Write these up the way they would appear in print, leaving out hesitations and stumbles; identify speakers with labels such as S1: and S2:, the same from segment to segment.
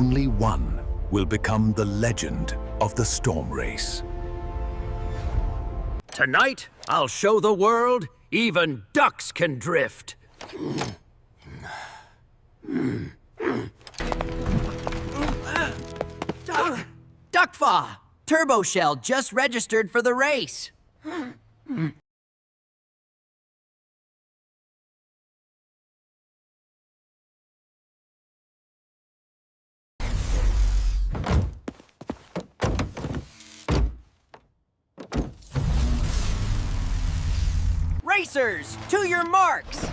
S1: only one will become the legend of the Storm Race.
S2: Tonight, I'll show the world even ducks can drift.
S3: DUCKFFY! Turbo Shell just registered for the race. Racers, to your marks!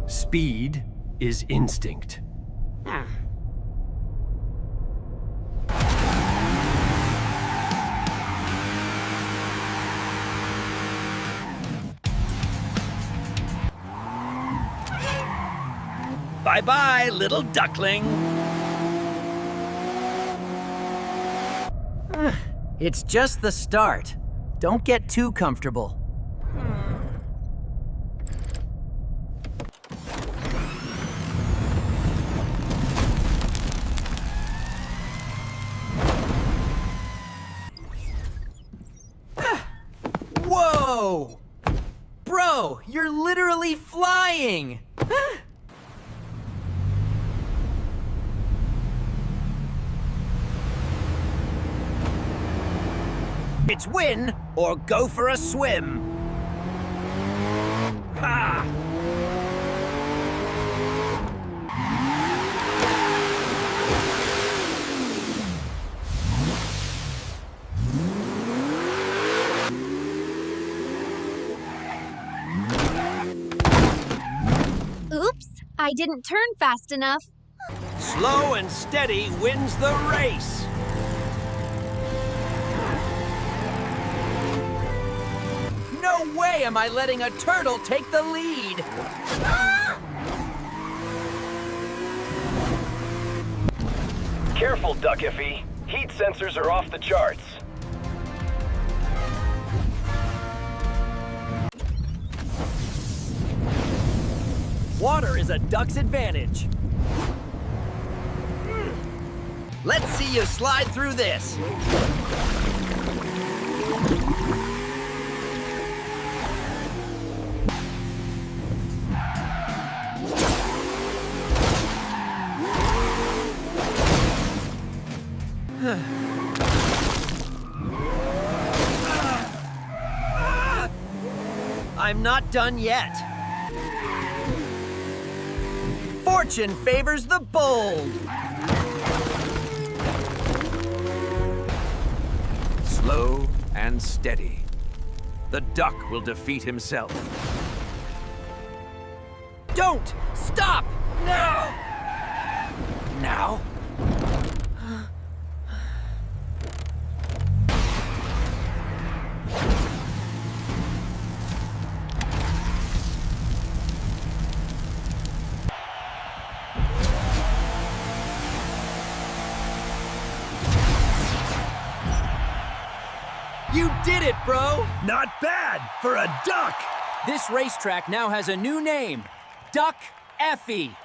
S2: Speed is instinct. Bye-bye, little duckling.
S3: It's just the start. Don't get too comfortable. Whoa! Bro, you're literally flying!
S2: It's win or go for a swim. Ha!
S4: Oops, I didn't turn fast enough.
S2: Slow and steady wins the race.
S3: No way am I letting a turtle take the lead!
S5: Careful, DUCKFFY. Heat sensors are off the charts.
S3: Water is a duck's advantage. Let's see you slide through this. I'm not done yet. Fortune favors the bold.
S2: Slow and steady. The duck will defeat himself.
S3: Don't stop! No! Now? You did it, bro!
S2: Not bad for a duck!
S3: This racetrack now has a new name, DUCKFFY.